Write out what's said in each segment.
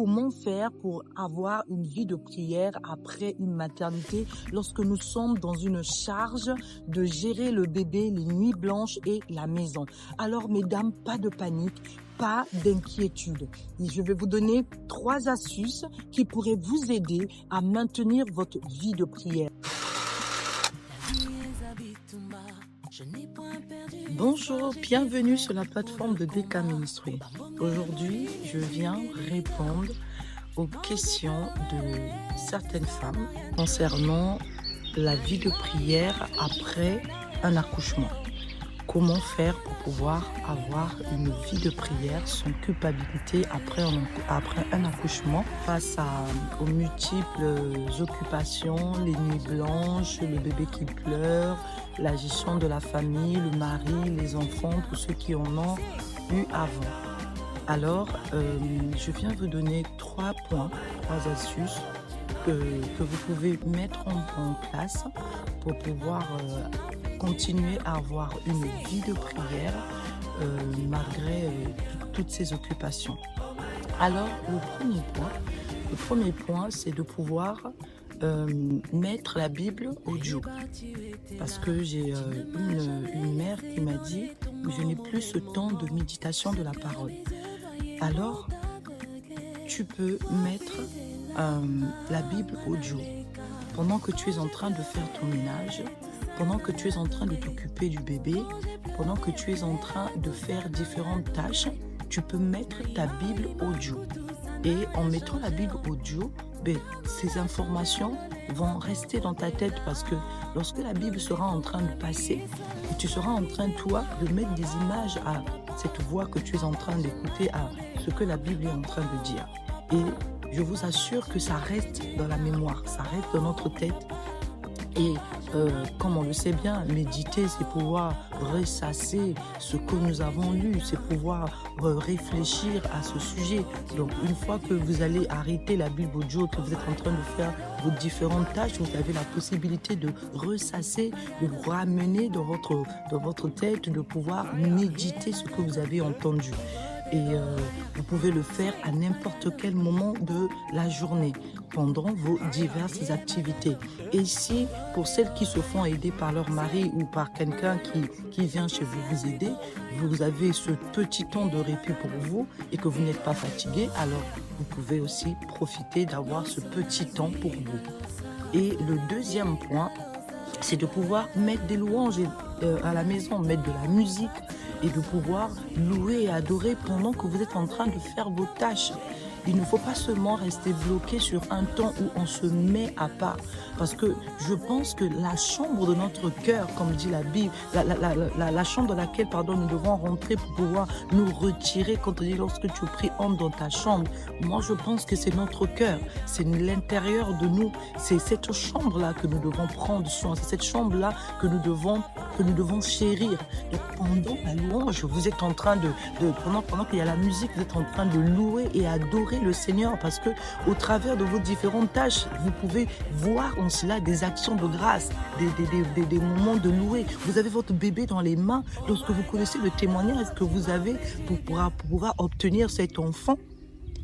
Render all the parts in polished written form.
comment faire pour avoir une vie de prière après une maternité lorsque nous sommes dans une charge de gérer le bébé, les nuits blanches et la maison. Alors, mesdames, pas de panique, pas d'inquiétude. Et je vais vous donner 3 astuces qui pourraient vous aider à maintenir votre vie de prière. Bonjour, bienvenue sur la plateforme de DK Ministry. Aujourd'hui, je viens répondre aux questions de certaines femmes concernant la vie de prière après un accouchement. Comment faire pour pouvoir avoir une vie de prière sans culpabilité après un accouchement face aux multiples occupations, les nuits blanches, le bébé qui pleure, la gestion de la famille, le mari, les enfants, tous ceux qui en ont eu avant. Alors, je viens vous donner 3 astuces que vous pouvez mettre en place pour pouvoir continuer à avoir une vie de prière malgré toutes ces occupations. Alors, le premier point, c'est de pouvoir mettre la Bible audio. Parce que j'ai une mère qui m'a dit « Je n'ai plus ce temps de méditation de la parole ». Alors, tu peux mettre la Bible audio pendant que tu es en train de faire ton ménage, pendant que tu es en train de t'occuper du bébé, pendant que tu es en train de faire différentes tâches, tu peux mettre ta Bible audio. Et en mettant la Bible audio, ces informations vont rester dans ta tête parce que lorsque la Bible sera en train de passer, et tu seras en train, toi, de mettre des images à cette voix que tu es en train d'écouter, à ce que la Bible est en train de dire. Et je vous assure que ça reste dans la mémoire, ça reste dans notre tête. Et comme on le sait bien, méditer, c'est pouvoir ressasser ce que nous avons lu, c'est pouvoir réfléchir à ce sujet. Donc, une fois que vous allez arrêter la Bible audio, que vous êtes en train de faire vos différentes tâches, vous avez la possibilité de ressasser, de vous ramener dans votre tête, de pouvoir méditer ce que vous avez entendu. Et vous pouvez le faire à n'importe quel moment de la journée, pendant vos diverses activités. Et si, pour celles qui se font aider par leur mari ou par quelqu'un qui vient chez vous aider, vous avez ce petit temps de répit pour vous et que vous n'êtes pas fatigué, alors vous pouvez aussi profiter d'avoir ce petit temps pour vous. Et le deuxième point, c'est de pouvoir mettre des louanges à la maison, mettre de la musique et de pouvoir louer et adorer pendant que vous êtes en train de faire vos tâches. Il ne faut pas seulement rester bloqué sur un temps où on se met à part. Parce que je pense que la chambre de notre cœur, comme dit la Bible, la chambre dans laquelle nous devons rentrer pour pouvoir nous retirer, quand on dit lorsque tu pries, entre dans ta chambre. Moi, je pense que c'est notre cœur, c'est l'intérieur de nous. C'est cette chambre-là que nous devons prendre soin. C'est cette chambre-là que nous devons chérir. Donc, pendant la louange, vous êtes en train pendant qu'il y a la musique, vous êtes en train de louer et adorer le Seigneur, parce que au travers de vos différentes tâches, vous pouvez voir en cela des actions de grâce, des moments de louer. Vous avez votre bébé dans les mains. Lorsque vous connaissez le témoignage que vous avez pour pouvoir obtenir cet enfant,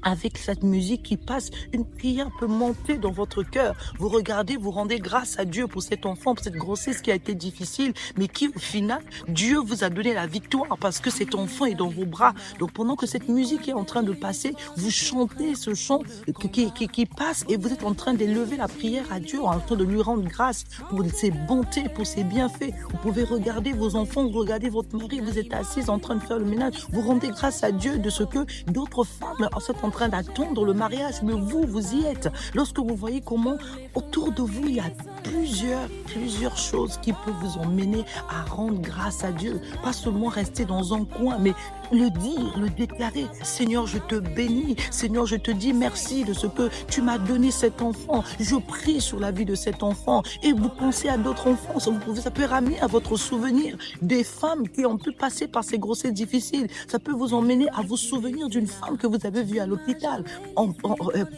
avec cette musique qui passe, une prière peut monter dans votre cœur. Vous regardez, vous rendez grâce à Dieu pour cet enfant, pour cette grossesse qui a été difficile, mais qui au final, Dieu vous a donné la victoire parce que cet enfant est dans vos bras. Donc pendant que cette musique est en train de passer, vous chantez ce chant qui passe et vous êtes en train d'élever la prière à Dieu, en train de lui rendre grâce pour ses bontés, pour ses bienfaits. Vous pouvez regarder vos enfants, vous regardez votre mari, vous êtes assise en train de faire le ménage. Vous rendez grâce à Dieu de ce que d'autres femmes sont en train d'attendre le mariage, mais vous y êtes. Lorsque vous voyez comment autour de vous, il y a plusieurs choses qui peuvent vous emmener à rendre grâce à Dieu. Pas seulement rester dans un coin, mais le dire, le déclarer. Seigneur, je te bénis. Seigneur, je te dis merci de ce que tu m'as donné cet enfant. Je prie sur la vie de cet enfant. Et vous pensez à d'autres enfants. Ça peut ramener à votre souvenir des femmes qui ont pu passer par ces grossesses difficiles. Ça peut vous emmener à vous souvenir d'une femme que vous avez vue à l'hôpital,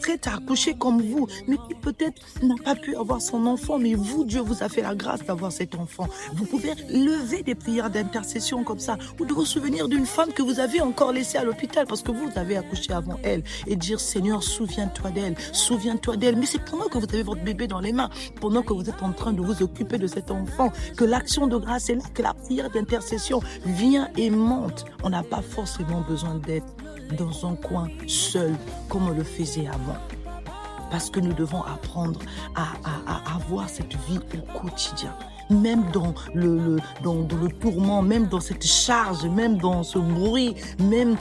prête à accoucher comme vous, mais qui peut-être n'a pas pu avoir son enfant, mais vous, Dieu vous a fait la grâce d'avoir cet enfant. Vous pouvez lever des prières d'intercession comme ça, ou de vous souvenir d'une femme que que vous avez encore laissé à l'hôpital parce que vous avez accouché avant elle et dire Seigneur, souviens-toi d'elle, souviens-toi d'elle. Mais c'est pendant que vous avez votre bébé dans les mains, pendant que vous êtes en train de vous occuper de cet enfant, que l'action de grâce est là, que la prière d'intercession vient et monte. On n'a pas forcément besoin d'être dans un coin seul comme on le faisait avant. Parce que nous devons apprendre à avoir cette vie au quotidien. Même dans le tourment, même dans cette charge, même dans ce bruit, même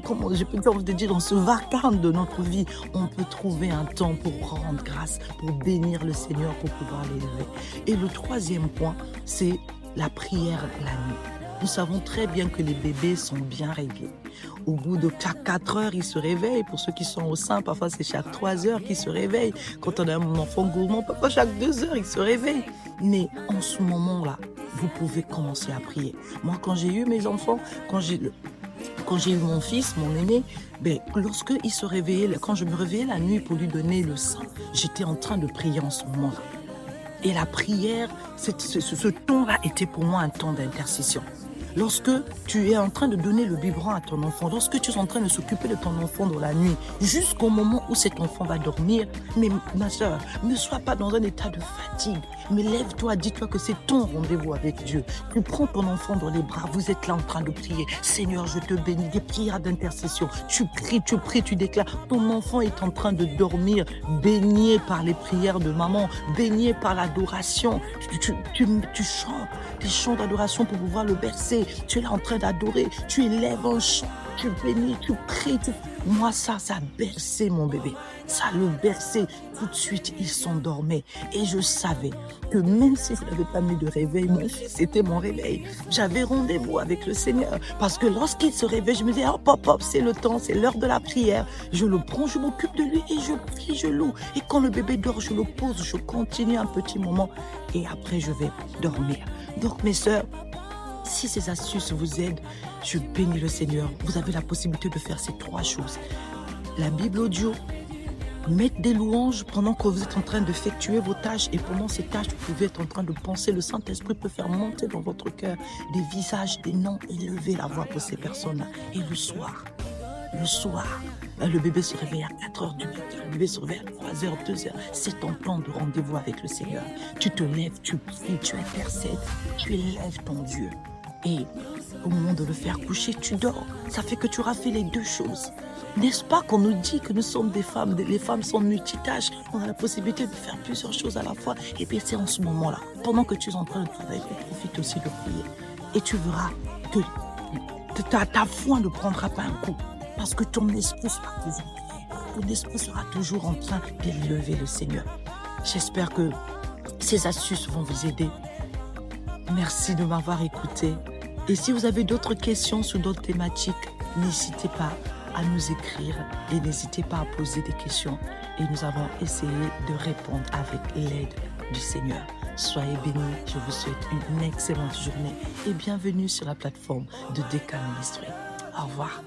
comment je peux dire, dans ce vacarme de notre vie, on peut trouver un temps pour rendre grâce, pour bénir le Seigneur, pour pouvoir l'élever. Et le troisième point, c'est la prière la nuit. Nous savons très bien que les bébés sont bien réveillés. Au bout de 4 heures, ils se réveillent. Pour ceux qui sont au sein, parfois c'est chaque 3 heures qu'ils se réveillent. Quand on a un enfant gourmand, parfois chaque 2 heures, ils se réveillent. Mais en ce moment-là, vous pouvez commencer à prier. Moi, quand j'ai eu mes enfants, quand j'ai eu mon fils, mon aîné, lorsqu'il se réveillait, quand je me réveillais la nuit pour lui donner le sein, j'étais en train de prier en ce moment-là. Et la prière, ce temps-là était pour moi un temps d'intercession. Lorsque tu es en train de donner le biberon à ton enfant, lorsque tu es en train de s'occuper de ton enfant dans la nuit, jusqu'au moment où cet enfant va dormir, mais ma soeur, ne sois pas dans un état de fatigue, mais lève-toi, dis-toi que c'est ton rendez-vous avec Dieu. Tu prends ton enfant dans les bras, vous êtes là en train de prier. Seigneur, je te bénis, des prières d'intercession. Tu pries, tu déclares. Ton enfant est en train de dormir, baigné par les prières de maman, baigné par l'adoration. Tu chantes des chants d'adoration pour pouvoir le bercer. Tu es là en train d'adorer, tu élèves un chant, tu bénis, tu pries. Moi, ça a bercé mon bébé. Ça le berçait. Tout de suite, il s'endormait. Et je savais que même si je n'avais pas mis de réveil, mon fils, c'était mon réveil. J'avais rendez-vous avec le Seigneur. Parce que lorsqu'il se réveille, je me disais, hop, c'est le temps, c'est l'heure de la prière. Je le prends, je m'occupe de lui et je prie, je loue. Et quand le bébé dort, je le pose, je continue un petit moment. Et après, je vais dormir. Donc, mes sœurs, si ces astuces vous aident, je bénis le Seigneur. Vous avez la possibilité de faire ces 3 choses. La Bible audio, mettre des louanges pendant que vous êtes en train d'effectuer vos tâches. Et pendant ces tâches, vous pouvez être en train de penser. Le Saint-Esprit peut faire monter dans votre cœur des visages, des noms, et lever la voix pour ces personnes-là. Et le soir, le bébé se réveille à 4 heures du matin, le bébé se réveille à 3 heures, 2 heures. C'est ton temps de rendez-vous avec le Seigneur. Tu te lèves, tu pries, tu intercèdes, tu élèves ton Dieu. Et au moment de le faire coucher, tu dors. Ça fait que tu auras fait les 2 choses. N'est-ce pas qu'on nous dit que nous sommes des femmes, les femmes sont multitâches, on a la possibilité de faire plusieurs choses à la fois. Et bien c'est en ce moment-là, pendant que tu es en train de travailler, profite aussi de prier. Et tu verras que ta foi ne prendra pas un coup. Parce que ton esprit sera toujours prié. Ton esprit sera toujours en train d'élever le Seigneur. J'espère que ces astuces vont vous aider. Merci de m'avoir écouté. Et si vous avez d'autres questions sur d'autres thématiques, n'hésitez pas à nous écrire et n'hésitez pas à poser des questions. Et nous avons essayé de répondre avec l'aide du Seigneur. Soyez bénis, je vous souhaite une excellente journée et bienvenue sur la plateforme de DK Ministry. Au revoir.